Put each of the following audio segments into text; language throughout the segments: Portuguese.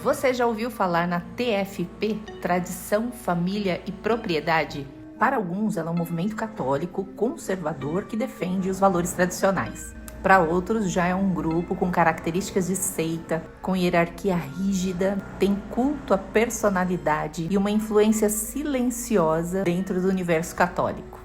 Você já ouviu falar na TFP, Tradição, Família e Propriedade? Para alguns, ela é um movimento católico conservador que defende os valores tradicionais. Para outros, já é um grupo com características de seita, com hierarquia rígida, tem culto à personalidade e uma influência silenciosa dentro do universo católico.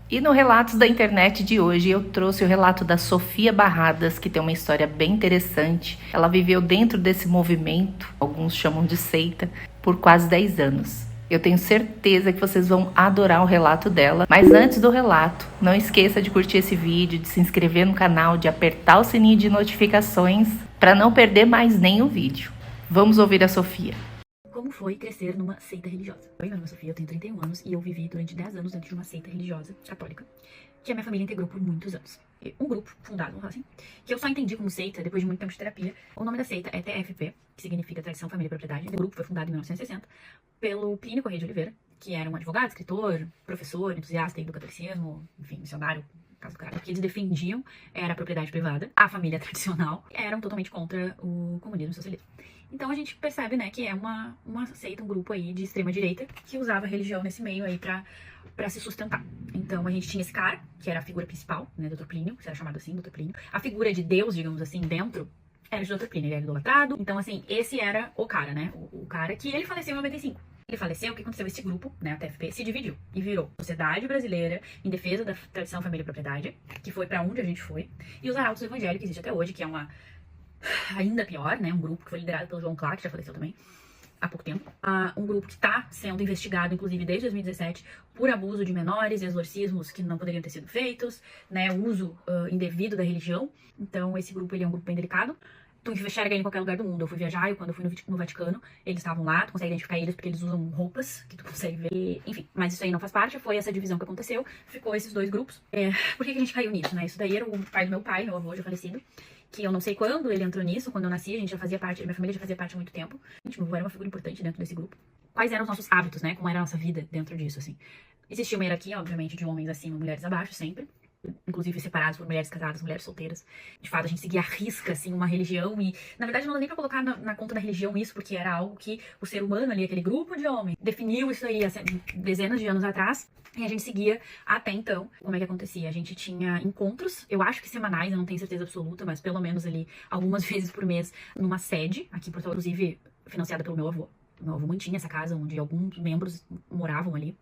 E no Relatos da Internet de hoje eu trouxe o relato da Sofia Barradas, que tem uma história bem interessante. Ela viveu dentro desse movimento, alguns chamam de seita, por quase 10 anos. Eu tenho certeza que vocês vão adorar o relato dela. Mas antes do relato, não esqueça de curtir esse vídeo, de se inscrever no canal, de apertar o sininho de notificações para não perder mais nenhum vídeo. Vamos ouvir a Sofia. Como foi crescer numa seita religiosa? Oi, meu nome é Sofia, eu tenho 31 anos e eu vivi durante 10 anos dentro de uma seita religiosa católica que a minha família integrou por muitos anos. Um grupo fundado, vamos falar assim, que eu só entendi como seita depois de muito tempo de terapia. O nome da seita é TFP, que significa Tradição, Família e Propriedade. O grupo foi fundado em 1960 pelo Plínio Corrêa de Oliveira, que era um advogado, escritor, professor, entusiasta do catolicismo, enfim, missionário. Caso do cara. O que eles defendiam era a propriedade privada, a família tradicional, eram totalmente contra o comunismo e o socialismo. Então a gente percebe, né, que é uma seita, um grupo aí de extrema direita que usava a religião nesse meio aí pra se sustentar. Então a gente tinha esse cara, que era a figura principal, né, Dr. Plínio, que era chamado assim, Dr. Plínio. A figura de Deus, digamos assim, dentro, era de Dr. Plínio, ele era idolatrado. Então assim, esse era o cara, né, o cara que ele faleceu em 95. Ele faleceu, o que aconteceu? Esse grupo, né, a TFP, se dividiu e virou Sociedade Brasileira em Defesa da Tradição, Família e Propriedade, que foi pra onde a gente foi, e os Arautos do Evangelho, que existe até hoje, que é uma ainda pior, né, um grupo que foi liderado pelo João Clark, que já faleceu também há pouco tempo. Um grupo que está sendo investigado, inclusive desde 2017, por abuso de menores e exorcismos que não poderiam ter sido feitos, né, uso indevido da religião. Então esse grupo ele é um grupo bem delicado. Tu enxerga ele em qualquer lugar do mundo. Eu fui viajar e quando eu fui no Vaticano, eles estavam lá, tu consegue identificar eles porque eles usam roupas que tu consegue ver. E, enfim, mas isso aí não faz parte, foi essa divisão que aconteceu, ficou esses dois grupos. Por que a gente caiu nisso, né? Isso daí era o pai do meu pai, meu avô já falecido, que eu não sei quando ele entrou nisso, quando eu nasci, a gente já fazia parte, minha família já fazia parte há muito tempo. Meu avô era uma figura importante dentro desse grupo. Quais eram os nossos hábitos, né? Como era a nossa vida dentro disso, assim. Existia uma hierarquia, obviamente, de homens acima, mulheres abaixo, sempre. Inclusive separados por mulheres casadas, mulheres solteiras. De fato, a gente seguia à risca, assim, uma religião e, na verdade, não dá nem pra colocar na conta da religião isso, porque era algo que o ser humano ali, aquele grupo de homens, definiu isso aí há dezenas de anos atrás e a gente seguia até então. Como é que acontecia? A gente tinha encontros, eu acho que semanais, eu não tenho certeza absoluta, mas pelo menos ali algumas vezes por mês, numa sede, aqui em Porto Alegre, inclusive financiada pelo meu avô. Meu avô mantinha essa casa onde alguns membros moravam ali.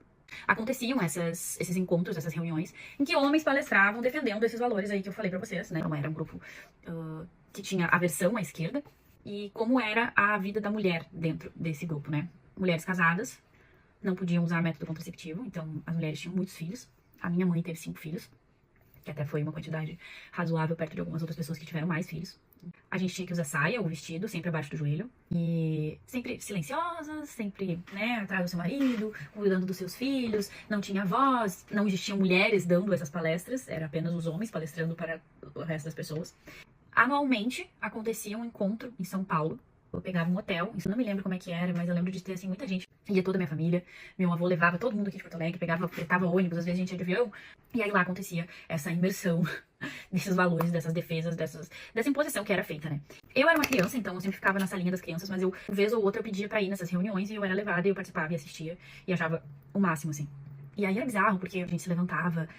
Aconteciam esses encontros, essas reuniões, em que homens palestravam defendendo esses valores aí que eu falei pra vocês, né? Era um grupo que tinha aversão à esquerda. E como era a vida da mulher dentro desse grupo, né? Mulheres casadas não podiam usar método contraceptivo, então as mulheres tinham muitos filhos. A minha mãe teve 5 filhos, que até foi uma quantidade razoável perto de algumas outras pessoas que tiveram mais filhos. A gente tinha que usar saia ou vestido, sempre abaixo do joelho. E sempre silenciosas, sempre, né, atrás do seu marido, cuidando dos seus filhos. Não tinha voz, não existiam mulheres dando essas palestras, era apenas os homens palestrando para o resto das pessoas. Anualmente acontecia um encontro em São Paulo. Eu pegava um hotel, isso eu não me lembro como é que era, mas eu lembro de ter, assim, muita gente. Ia toda a minha família, meu avô levava todo mundo aqui de Porto Alegre, fretava ônibus, às vezes a gente ia de avião. E aí lá acontecia essa imersão desses valores, dessas defesas, dessa imposição que era feita, né? Eu era uma criança, então eu sempre ficava na salinha das crianças, mas uma vez ou outra eu pedia pra ir nessas reuniões e eu era levada e eu participava e assistia e achava o máximo, assim. E aí era bizarro, porque a gente se levantava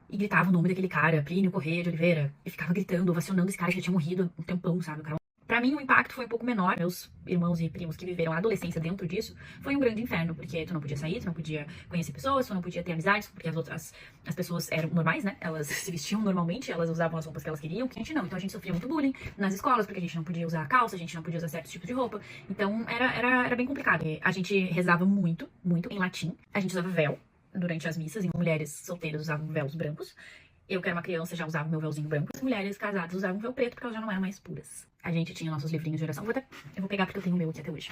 e gritava o nome daquele cara, Plínio Corrêa de Oliveira, e ficava gritando, ovacionando esse cara que já tinha morrido há um tempão, sabe? O cara. Pra mim, o impacto foi um pouco menor. Meus irmãos e primos que viveram a adolescência dentro disso, foi um grande inferno, porque tu não podia sair, tu não podia conhecer pessoas, tu não podia ter amizades, porque as pessoas eram normais, né? Elas se vestiam normalmente, elas usavam as roupas que elas queriam, que a gente não. Então a gente sofria muito bullying nas escolas, porque a gente não podia usar calça, a gente não podia usar certos tipos de roupa. Então era bem complicado. A gente rezava muito, muito em latim. A gente usava véu durante as missas, e mulheres solteiras usavam véus brancos. Eu, que era uma criança, já usava meu véuzinho branco. As mulheres casadas usavam véu preto porque elas já não eram mais puras. A gente tinha nossos livrinhos de oração. Eu vou pegar porque eu tenho o meu aqui até hoje.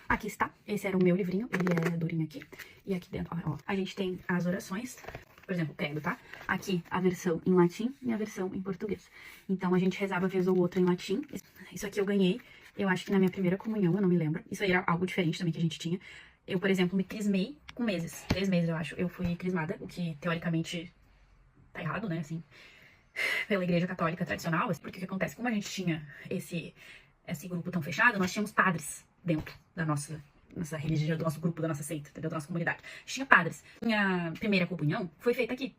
Aqui está. Esse era o meu livrinho. Ele é durinho aqui. E aqui dentro, ó, a gente tem as orações. Por exemplo, credo, tá? Aqui a versão em latim e a versão em português. Então a gente rezava vez ou outra em latim. Isso aqui eu ganhei. Eu acho que na minha primeira comunhão, eu não me lembro. Isso aí era algo diferente também que a gente tinha. Eu, por exemplo, me crismei com meses. 3 meses, eu acho. Eu fui crismada, o que teoricamente tá errado, né, assim. pela Igreja Católica tradicional, porque o que acontece? Como a gente tinha esse grupo tão fechado, nós tínhamos padres dentro da nossa religião, do nosso grupo, da nossa seita, entendeu? Da nossa comunidade. A gente tinha padres. Minha primeira comunhão foi feita aqui,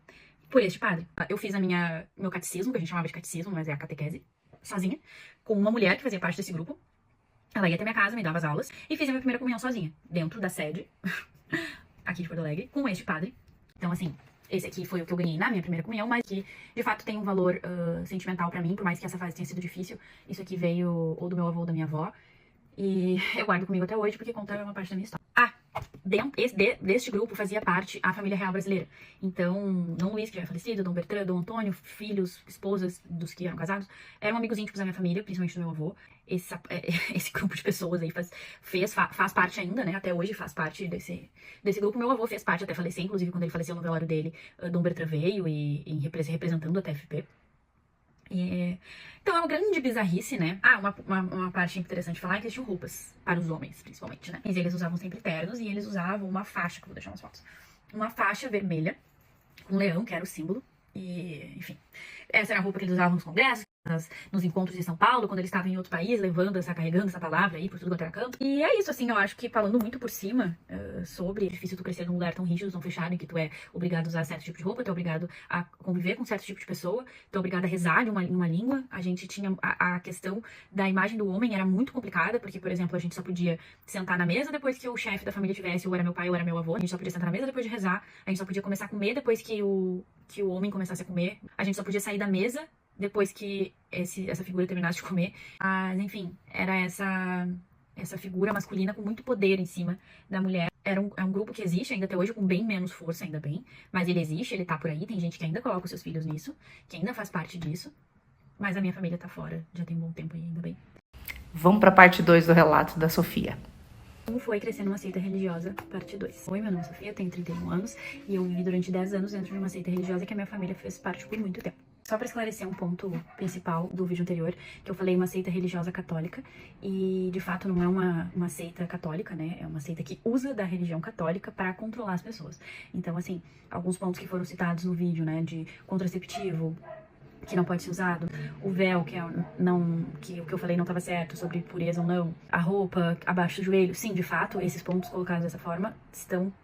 por este padre. Eu fiz meu catecismo, que a gente chamava de catecismo, mas é a catequese, sozinha, com uma mulher que fazia parte desse grupo. Ela ia até minha casa, me dava as aulas, e fiz a minha primeira comunhão sozinha, dentro da sede, aqui de Porto Alegre, com este padre. Então, assim, esse aqui foi o que eu ganhei na minha primeira comunhão, mas que, de fato, tem um valor sentimental pra mim, por mais que essa fase tenha sido difícil. Isso aqui veio ou do meu avô ou da minha avó, e eu guardo comigo até hoje, porque conta uma parte da minha história. Deste grupo fazia parte a família real brasileira. Então, Dom Luiz, que já é falecido, Dom Bertrand, Dom Antônio, filhos, esposas dos que eram casados, eram amigos íntimos da minha família, principalmente do meu avô. Esse grupo de pessoas aí faz parte ainda, né? Até hoje faz parte desse grupo. Meu avô fez parte até falecer, inclusive quando ele faleceu no velório dele, Dom Bertrand veio representando a TFP. Então é uma grande bizarrice, né? Uma parte interessante de falar é que eles tinham roupas para os homens, principalmente, né? Mas eles usavam sempre ternos e eles usavam uma faixa, que eu vou deixar umas fotos. Uma faixa vermelha, com um leão, que era o símbolo. E, enfim, essa era a roupa que eles usavam nos congressos, nos encontros de São Paulo, quando eles estavam em outro país, carregando essa palavra aí por tudo quanto era canto. E é isso, assim, eu acho que falando muito por cima sobre, é difícil tu crescer num lugar tão rígido, tão fechado, em que tu é obrigado a usar certo tipo de roupa, tu é obrigado a conviver com certo tipo de pessoa, tu é obrigado a rezar em uma língua. A gente tinha a questão da imagem do homem era muito complicada, porque, por exemplo, a gente só podia sentar na mesa depois que o chefe da família tivesse, ou era meu pai ou era meu avô, a gente só podia sentar na mesa depois de rezar, a gente só podia começar a comer depois que o homem começasse a comer, a gente só podia sair da mesa depois que essa figura terminasse de comer. Mas, enfim, era essa figura masculina com muito poder em cima da mulher. É um grupo que existe ainda até hoje, com bem menos força, ainda bem. Mas ele existe, ele tá por aí. Tem gente que ainda coloca os seus filhos nisso, que ainda faz parte disso. Mas a minha família tá fora, já tem um bom tempo aí, ainda bem. Vamos pra parte 2 do relato da Sofia. Como foi crescer numa seita religiosa, parte 2. Oi, meu nome é Sofia, eu tenho 31 anos e eu vivi durante 10 anos dentro de uma seita religiosa que a minha família fez parte por muito tempo. Só para esclarecer um ponto principal do vídeo anterior, que eu falei uma seita religiosa católica, e de fato não é uma seita católica, né? É uma seita que usa da religião católica para controlar as pessoas. Então, assim, alguns pontos que foram citados no vídeo, né? De contraceptivo, que não pode ser usado, o véu, que o que eu falei não estava certo, sobre pureza ou não, a roupa abaixo do joelho, sim, de fato, esses pontos colocados dessa forma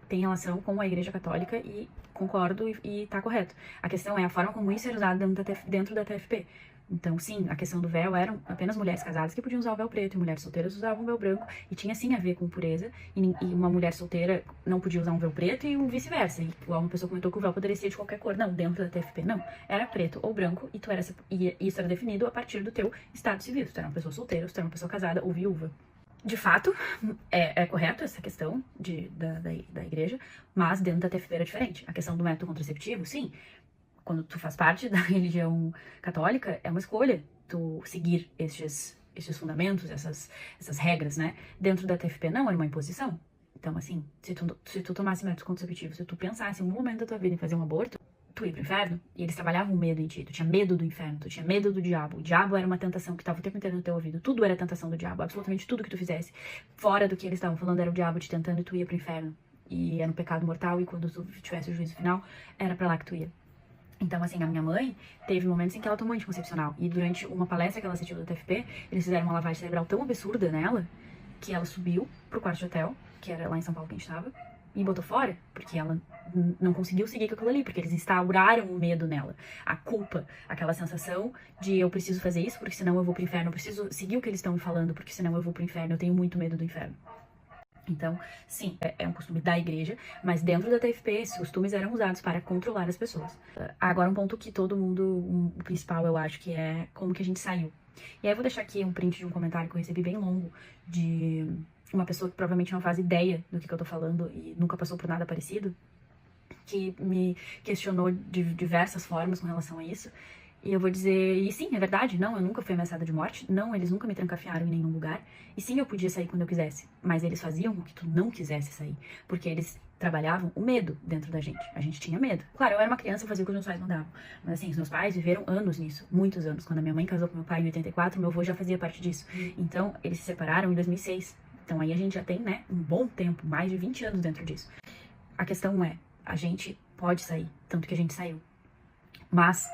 têm relação com a Igreja Católica e concordo e tá correto. A questão é a forma como isso era usado dentro da TFP. Então, sim, a questão do véu eram apenas mulheres casadas que podiam usar o véu preto e mulheres solteiras usavam o véu branco, e tinha sim a ver com pureza, e uma mulher solteira não podia usar um véu preto e o vice-versa. Igual uma pessoa comentou que o véu poderia ser de qualquer cor. Não, dentro da TFP não. Era preto ou branco e isso era definido a partir do teu estado civil. Se tu era uma pessoa solteira, se tu era uma pessoa casada ou viúva. De fato, é correto essa questão da igreja, mas dentro da TFP era diferente. A questão do método contraceptivo, sim, quando tu faz parte da religião católica, é uma escolha tu seguir estes fundamentos, essas regras, né? Dentro da TFP não, era uma imposição. Então, assim, se tu tomasse método contraceptivo, se tu pensasse em um momento da tua vida em fazer um aborto, tu ia pro inferno, e eles trabalhavam o medo em ti, tu tinha medo do inferno, tu tinha medo do diabo. O diabo era uma tentação que estava o tempo inteiro no teu ouvido, tudo era tentação do diabo, absolutamente tudo que tu fizesse fora do que eles estavam falando era o diabo te tentando e tu ia pro inferno. E era um pecado mortal, e quando tu tivesse o juízo final, era pra lá que tu ia. Então, assim, a minha mãe teve momentos em que ela tomou anticoncepcional. E durante uma palestra que ela assistiu da TFP, eles fizeram uma lavagem cerebral tão absurda nela, que ela subiu pro quarto de hotel, que era lá em São Paulo que a gente tava, e botou fora, porque ela não conseguiu seguir com aquilo ali, porque eles instauraram o medo nela, a culpa, aquela sensação de eu preciso fazer isso, porque senão eu vou pro inferno, eu preciso seguir o que eles estão me falando, porque senão eu vou pro inferno, eu tenho muito medo do inferno. Então, sim, é um costume da igreja, mas dentro da TFP, esses costumes eram usados para controlar as pessoas. Agora, um ponto que todo mundo, o principal, eu acho, que é como que a gente saiu. E aí eu vou deixar aqui um print de um comentário que eu recebi bem longo, de uma pessoa que provavelmente não faz ideia do que eu tô falando e nunca passou por nada parecido, que me questionou de diversas formas com relação a isso. E eu vou dizer, e sim, é verdade, não, eu nunca fui ameaçada de morte, não, eles nunca me trancafiaram em nenhum lugar, e sim, eu podia sair quando eu quisesse, mas eles faziam com que tu não quisesse sair, porque eles trabalhavam o medo dentro da gente, a gente tinha medo. Claro, eu era uma criança, eu fazia o que os meus pais mandavam, mas assim, os meus pais viveram anos nisso, muitos anos. Quando a minha mãe casou com meu pai em 84, meu avô já fazia parte disso, então eles se separaram em 2006, então aí a gente já tem, né, um bom tempo, mais de 20 anos dentro disso. A questão é, a gente pode sair, tanto que a gente saiu, mas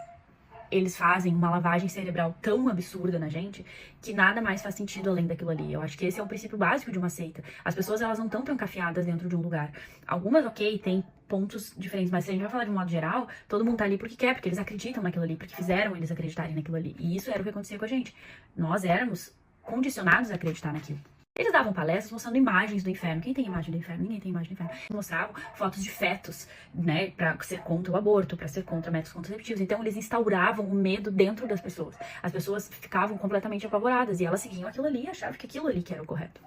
eles fazem uma lavagem cerebral tão absurda na gente que nada mais faz sentido além daquilo ali. Eu acho que esse é o princípio básico de uma seita. As pessoas, elas não estão trancafiadas dentro de um lugar. Algumas, ok, tem pontos diferentes, mas se a gente vai falar de um modo geral, todo mundo tá ali porque quer, porque eles acreditam naquilo ali, porque fizeram eles acreditarem naquilo ali. E isso era o que acontecia com a gente. Nós éramos condicionados a acreditar naquilo. Eles davam palestras mostrando imagens do inferno. Quem tem imagem do inferno? Ninguém tem imagem do inferno. Eles mostravam fotos de fetos, né, pra ser contra o aborto, pra ser contra métodos contraceptivos. Então eles instauravam o medo dentro das pessoas. As pessoas ficavam completamente apavoradas e elas seguiam aquilo ali e achavam que aquilo ali que era o correto.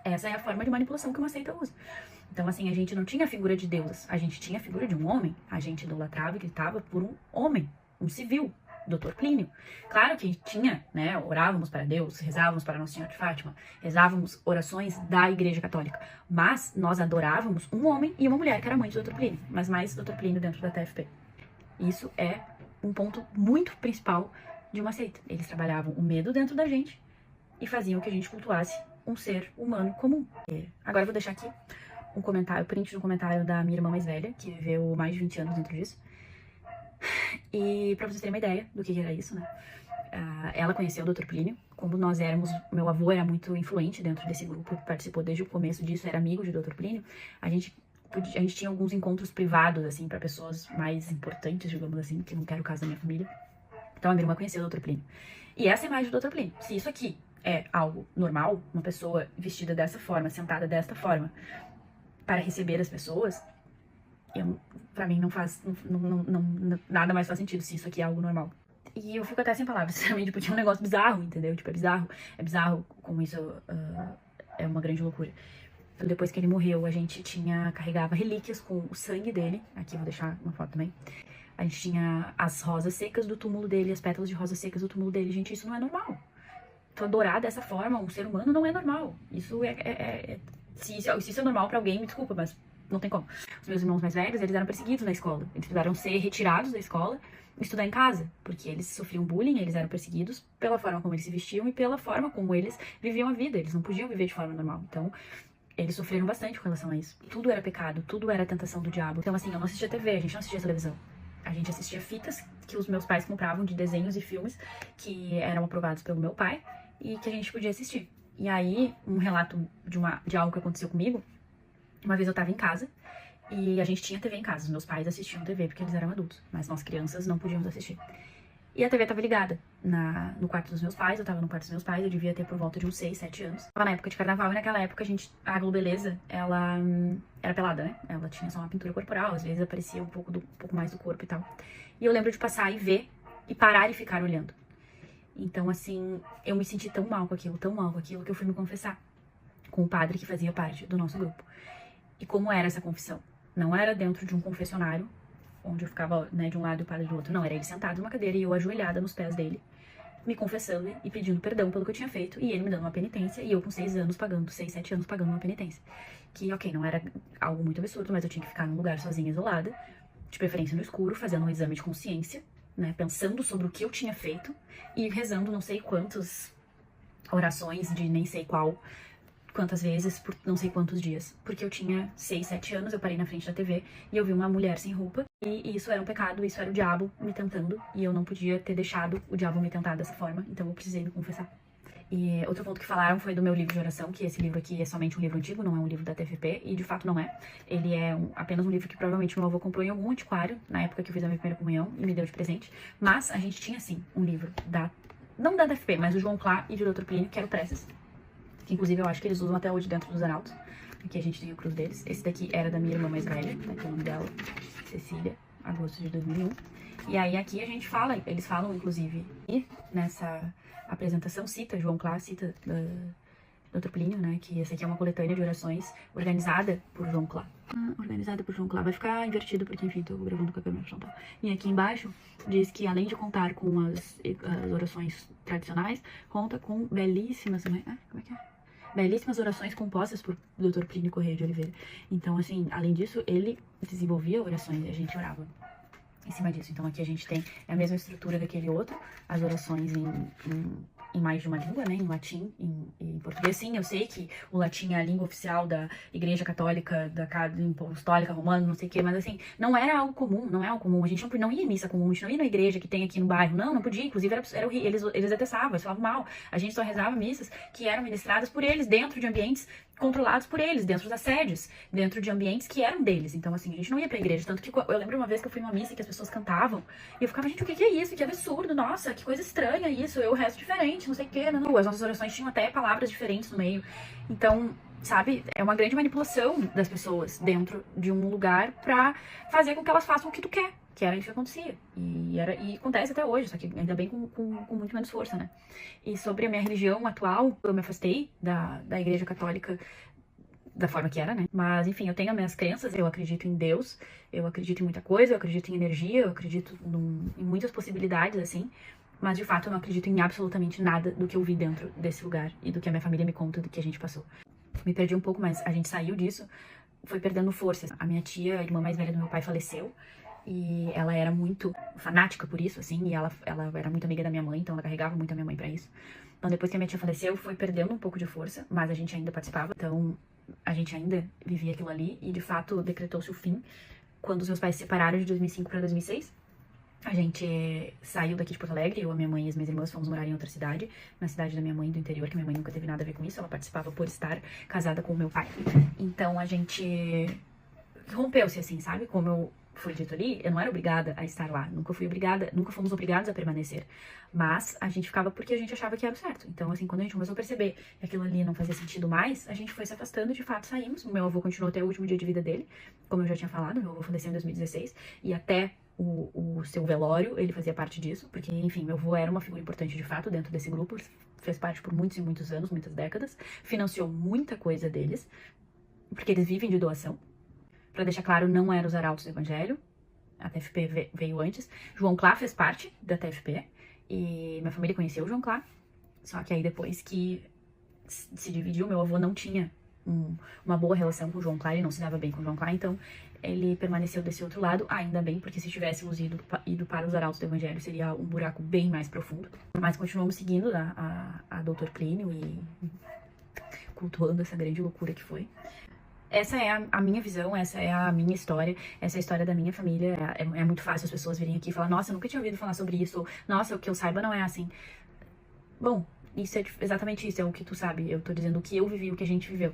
Essa é a forma de manipulação que uma seita usa. Então, assim, a gente não tinha a figura de Deus, a gente tinha a figura de um homem. A gente idolatrava e gritava por um homem, um civil, Dr. Plínio. Claro que tinha, né, orávamos para Deus, rezávamos para Nossa Senhora de Fátima, rezávamos orações da Igreja Católica, mas nós adorávamos um homem e uma mulher, que era mãe de Dr. Plínio, mas mais Dr. Plínio dentro da TFP. Isso é um ponto muito principal de uma seita. Eles trabalhavam o medo dentro da gente e faziam que a gente cultuasse um ser humano comum. Agora eu vou deixar aqui um comentário, print de um comentário da minha irmã mais velha, que viveu mais de 20 anos dentro disso. E pra vocês terem uma ideia do que era isso, né? Ela conheceu o Dr. Plínio, como nós éramos, meu avô era muito influente dentro desse grupo, participou desde o começo disso, era amigo de Dr. Plínio. A gente tinha alguns encontros privados, assim, pra pessoas mais importantes, digamos assim, que não quero o caso da minha família. Então a minha irmã conheceu o Dr. Plínio. E essa é a imagem do Dr. Plínio. Se isso aqui é algo normal, uma pessoa vestida dessa forma, sentada desta forma, para receber as pessoas, pra mim não faz, nada mais faz sentido se isso aqui é algo normal. E eu fico até sem palavras, sinceramente, tipo, tinha um negócio bizarro, entendeu? Tipo, é bizarro como isso é uma grande loucura. Então, depois que ele morreu, a gente carregava relíquias com o sangue dele, aqui eu vou deixar uma foto também. A gente tinha as rosas secas do túmulo dele, as pétalas de rosas secas do túmulo dele. Gente, isso não é normal. Tu adorar dessa forma um ser humano não é normal. Isso se isso é normal pra alguém, me desculpa, mas não tem como. Os meus irmãos mais velhos, eles eram perseguidos na escola. Eles precisaram ser retirados da escola e estudar em casa, porque eles sofriam bullying, eles eram perseguidos pela forma como eles se vestiam e pela forma como eles viviam a vida. Eles não podiam viver de forma normal. Então, eles sofreram bastante com relação a isso. Tudo era pecado, tudo era tentação do diabo. Então, assim, eu não assistia TV, a gente não assistia televisão. A gente assistia fitas que os meus pais compravam de desenhos e filmes que eram aprovados pelo meu pai e que a gente podia assistir. E aí, um relato de algo que aconteceu comigo. Uma vez eu tava em casa e a gente tinha TV em casa. Os meus pais assistiam TV porque eles eram adultos, mas nós crianças não podíamos assistir. E a TV tava ligada no quarto dos meus pais, eu tava no quarto dos meus pais, eu devia ter por volta de uns 6, 7 anos. Tava na época de carnaval e naquela época a Globeleza, ela era pelada, né? Ela tinha só uma pintura corporal, às vezes aparecia um pouco mais do corpo e tal. E eu lembro de passar e ver, e parar e ficar olhando. Então, assim, eu me senti tão mal com aquilo, que eu fui me confessar com o padre que fazia parte do nosso grupo. E como era essa confissão? Não era dentro de um confessionário, onde eu ficava, né, de um lado e o padre do outro. Não, era ele sentado numa cadeira e eu ajoelhada nos pés dele, me confessando e pedindo perdão pelo que eu tinha feito, e ele me dando uma penitência, e eu com 6, 7 anos pagando uma penitência. Que, ok, não era algo muito absurdo, mas eu tinha que ficar num lugar sozinha, isolada, de preferência no escuro, fazendo um exame de consciência, né, pensando sobre o que eu tinha feito, e rezando não sei quantas orações de nem sei quantas vezes, por não sei quantos dias. Porque eu tinha 6, 7 anos, eu parei na frente da TV e eu vi uma mulher sem roupa. E isso era um pecado, isso era o diabo me tentando. E eu não podia ter deixado o diabo me tentar dessa forma, então eu precisei me confessar. E outro ponto que falaram foi do meu livro de oração, que esse livro aqui é somente um livro antigo, não é um livro da TFP, e de fato não é. Ele é apenas um livro que provavelmente meu avô comprou em algum antiquário, na época que eu fiz a minha primeira comunhão, e me deu de presente. Mas a gente tinha, sim, um livro não da TFP, mas do João Clá e de Dr. Plínio, que era o Preces. Que inclusive eu acho que eles usam até hoje dentro dos arautos. Aqui a gente tem a cruz deles. Esse daqui era da minha irmã mais velha, né, que é o nome dela, Cecília, agosto de 2001. E aí aqui a gente fala, eles falam inclusive, e nessa apresentação cita João Clá, cita Dr. Plínio, né, que essa aqui é uma coletânea de orações organizada por João Clá. Organizada por João Clá. Vai ficar invertido porque, enfim, tô gravando com a câmera frontal. E aqui embaixo diz que, além de contar com as orações tradicionais, conta com belíssimas... Como é que é? Belíssimas orações compostas por Dr. Plínio Correia de Oliveira. Então, assim, além disso, ele desenvolvia orações e a gente orava em cima disso. Então aqui a gente tem a mesma estrutura daquele outro, as orações em mais de uma língua, né, em latim, em em português. Sim, eu sei que o latim é a língua oficial da Igreja Católica, da Apostólica Romana, não sei o quê, mas assim, não era algo comum, não é algo comum. A gente não ia em missa comum, a gente não ia na igreja que tem aqui no bairro, não podia, inclusive eles detestavam, eles falavam mal. A gente só rezava missas que eram ministradas por eles, dentro de ambientes controlados por eles, dentro das sedes, dentro de ambientes que eram deles. Então, assim, a gente não ia pra igreja. Tanto que eu lembro uma vez que eu fui numa missa que as pessoas cantavam, e eu ficava, gente, o que é isso? Que absurdo, nossa, que coisa estranha isso, eu rezo diferente, não sei o que, não. As nossas orações tinham até palavras diferentes no meio. Então, sabe, é uma grande manipulação das pessoas dentro de um lugar pra fazer com que elas façam o que tu quer. Que era isso que acontecia. E acontece até hoje, só que ainda bem com muito menos força, né? E sobre a minha religião atual, eu me afastei da Igreja Católica da forma que era, né? Mas, enfim, eu tenho as minhas crenças, eu acredito em Deus, eu acredito em muita coisa, eu acredito em energia, eu acredito em muitas possibilidades, assim. Mas, de fato, eu não acredito em absolutamente nada do que eu vi dentro desse lugar e do que a minha família me conta do que a gente passou. Me perdi um pouco, mas a gente saiu disso, foi perdendo forças. A minha tia, a irmã mais velha do meu pai, faleceu. E ela era muito fanática por isso, assim, e ela era muito amiga da minha mãe, então ela carregava muito a minha mãe pra isso. Então depois que a minha tia faleceu, foi perdendo um pouco de força, mas a gente ainda participava, então a gente ainda vivia aquilo ali, e de fato decretou-se o fim quando os meus pais se separaram de 2005 pra 2006. A gente saiu daqui de Porto Alegre, eu, a minha mãe e as minhas irmãs fomos morar em outra cidade, na cidade da minha mãe do interior, que minha mãe nunca teve nada a ver com isso, ela participava por estar casada com o meu pai. Então a gente rompeu-se, assim, sabe? Como foi dito ali, eu não era obrigada a estar lá, nunca fomos obrigados a permanecer, mas a gente ficava porque a gente achava que era o certo. Então, assim, quando a gente começou a perceber que aquilo ali não fazia sentido mais, a gente foi se afastando, de fato saímos. O meu avô continuou até o último dia de vida dele, como eu já tinha falado, meu avô faleceu em 2016, e até o seu velório, ele fazia parte disso, porque, enfim, meu avô era uma figura importante de fato dentro desse grupo, fez parte por muitos e muitos anos, muitas décadas, financiou muita coisa deles, porque eles vivem de doação. Pra deixar claro, não era os Arautos do Evangelho, a TFP veio antes. João Clá fez parte da TFP, e minha família conheceu o João Clá, só que aí depois que se dividiu, meu avô não tinha uma boa relação com o João Clá, ele não se dava bem com o João Clá, então ele permaneceu desse outro lado, ainda bem, porque se tivéssemos ido para os Arautos do Evangelho, seria um buraco bem mais profundo. Mas continuamos seguindo a Dr. Plínio e cultuando essa grande loucura que foi. Essa é a minha visão, essa é a minha história, essa é a história da minha família. É muito fácil as pessoas virem aqui e falar, nossa, eu nunca tinha ouvido falar sobre isso, ou, nossa, o que eu saiba não é assim. Bom, isso é exatamente isso, é o que tu sabe. Eu tô dizendo o que eu vivi, o que a gente viveu.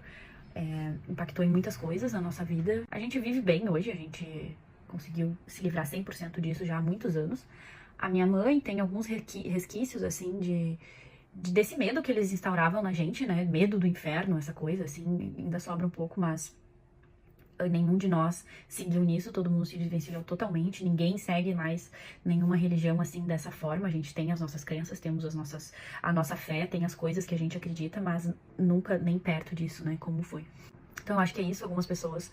Impactou em muitas coisas na nossa vida. A gente vive bem hoje, a gente conseguiu se livrar 100% disso já há muitos anos. A minha mãe tem alguns resquícios, assim, desse medo que eles instauravam na gente, né? Medo do inferno, essa coisa, assim, ainda sobra um pouco, mas nenhum de nós seguiu nisso, todo mundo se desvencilhou totalmente, ninguém segue mais nenhuma religião assim dessa forma. A gente tem as nossas crenças, temos a nossa fé, tem as coisas que a gente acredita, mas nunca nem perto disso, né? Como foi. Então, acho que é isso. Algumas pessoas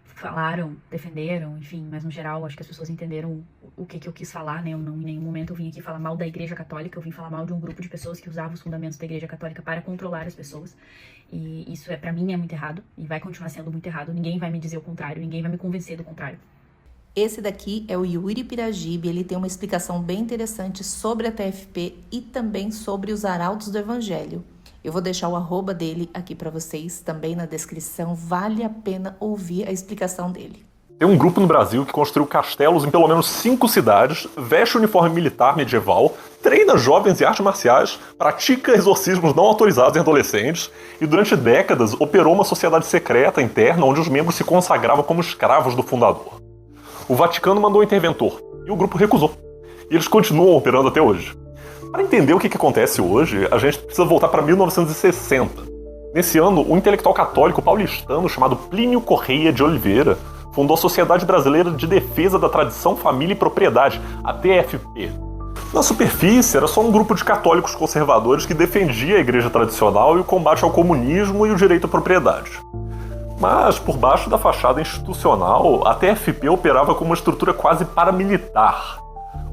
falaram, defenderam, enfim, mas no geral acho que as pessoas entenderam o que eu quis falar, né? Eu não, em nenhum momento eu vim aqui falar mal da Igreja Católica, eu vim falar mal de um grupo de pessoas que usavam os fundamentos da Igreja Católica para controlar as pessoas, e isso pra mim é muito errado, e vai continuar sendo muito errado. Ninguém vai me dizer o contrário, ninguém vai me convencer do contrário. Esse daqui é o Yuri Piragibe, ele tem uma explicação bem interessante sobre a TFP e também sobre os Arautos do Evangelho. Eu vou deixar o arroba dele aqui para vocês, também na descrição. Vale a pena ouvir a explicação dele. Tem um grupo no Brasil que construiu castelos em pelo menos 5 cidades, veste uniforme militar medieval, treina jovens em artes marciais, pratica exorcismos não autorizados em adolescentes e durante décadas operou uma sociedade secreta interna onde os membros se consagravam como escravos do fundador. O Vaticano mandou um interventor e o grupo recusou. E eles continuam operando até hoje. Para entender o que acontece hoje, a gente precisa voltar para 1960. Nesse ano, um intelectual católico paulistano chamado Plínio Correia de Oliveira fundou a Sociedade Brasileira de Defesa da Tradição, Família e Propriedade, a TFP. Na superfície, era só um grupo de católicos conservadores que defendia a igreja tradicional e o combate ao comunismo e o direito à propriedade. Mas, por baixo da fachada institucional, a TFP operava como uma estrutura quase paramilitar.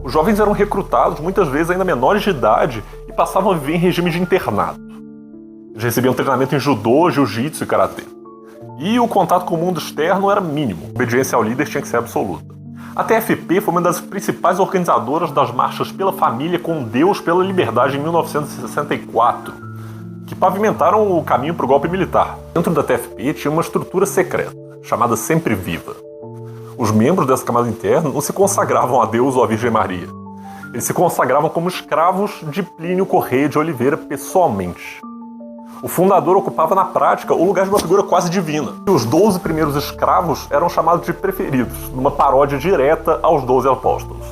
Os jovens eram recrutados, muitas vezes ainda menores de idade, e passavam a viver em regime de internato. Eles recebiam treinamento em judô, jiu-jitsu e karatê. E o contato com o mundo externo era mínimo, a obediência ao líder tinha que ser absoluta. A TFP foi uma das principais organizadoras das marchas pela família com Deus pela liberdade em 1964, que pavimentaram o caminho para o golpe militar. Dentro da TFP tinha uma estrutura secreta, chamada Sempre Viva. Os membros dessa camada interna não se consagravam a Deus ou a Virgem Maria. Eles se consagravam como escravos de Plínio Correia de Oliveira pessoalmente. O fundador ocupava na prática o lugar de uma figura quase divina. E os 12 primeiros escravos eram chamados de preferidos, numa paródia direta aos 12 apóstolos.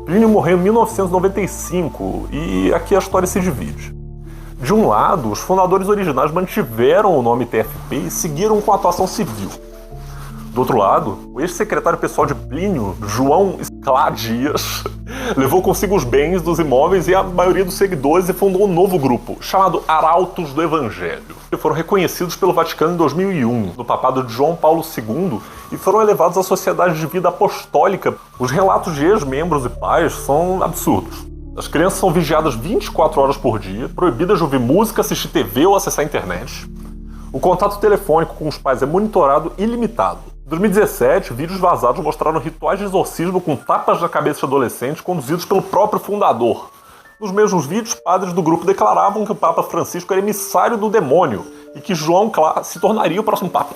Plínio morreu em 1995 e aqui a história se divide. De um lado, os fundadores originais mantiveram o nome TFP e seguiram com a atuação civil. Do outro lado, o ex-secretário pessoal de Plínio, João Sclá Dias, levou consigo os bens dos imóveis e a maioria dos seguidores e fundou um novo grupo, chamado Arautos do Evangelho. Eles foram reconhecidos pelo Vaticano em 2001, no papado de João Paulo II, e foram elevados à Sociedade de Vida Apostólica. Os relatos de ex-membros e pais são absurdos. As crianças são vigiadas 24 horas por dia, proibidas de ouvir música, assistir TV ou acessar a internet. O contato telefônico com os pais é monitorado ilimitado. Em 2017, vídeos vazados mostraram rituais de exorcismo com tapas na cabeça de adolescentes conduzidos pelo próprio fundador. Nos mesmos vídeos, padres do grupo declaravam que o Papa Francisco era emissário do demônio e que João Clá se tornaria o próximo Papa.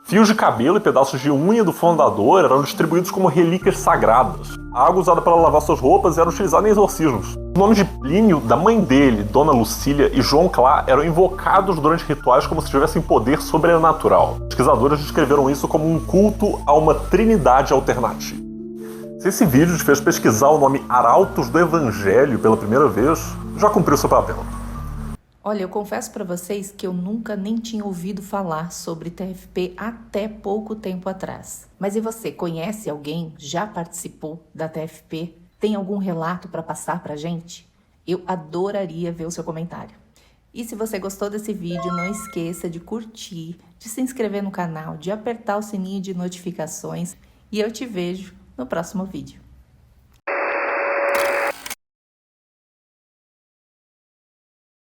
Fios de cabelo e pedaços de unha do fundador eram distribuídos como relíquias sagradas. A água usada para lavar suas roupas era utilizada em exorcismos. Os nomes de Plínio, da mãe dele, Dona Lucília, e João Clá eram invocados durante rituais como se tivessem poder sobrenatural. Pesquisadores descreveram isso como um culto a uma trindade alternativa. Se esse vídeo te fez pesquisar o nome Arautos do Evangelho pela primeira vez, já cumpriu seu papel. Olha, eu confesso para vocês que eu nunca nem tinha ouvido falar sobre TFP até pouco tempo atrás. Mas e você, conhece alguém? Já participou da TFP? Tem algum relato para passar pra gente? Eu adoraria ver o seu comentário. E se você gostou desse vídeo, não esqueça de curtir, de se inscrever no canal, de apertar o sininho de notificações e eu te vejo no próximo vídeo.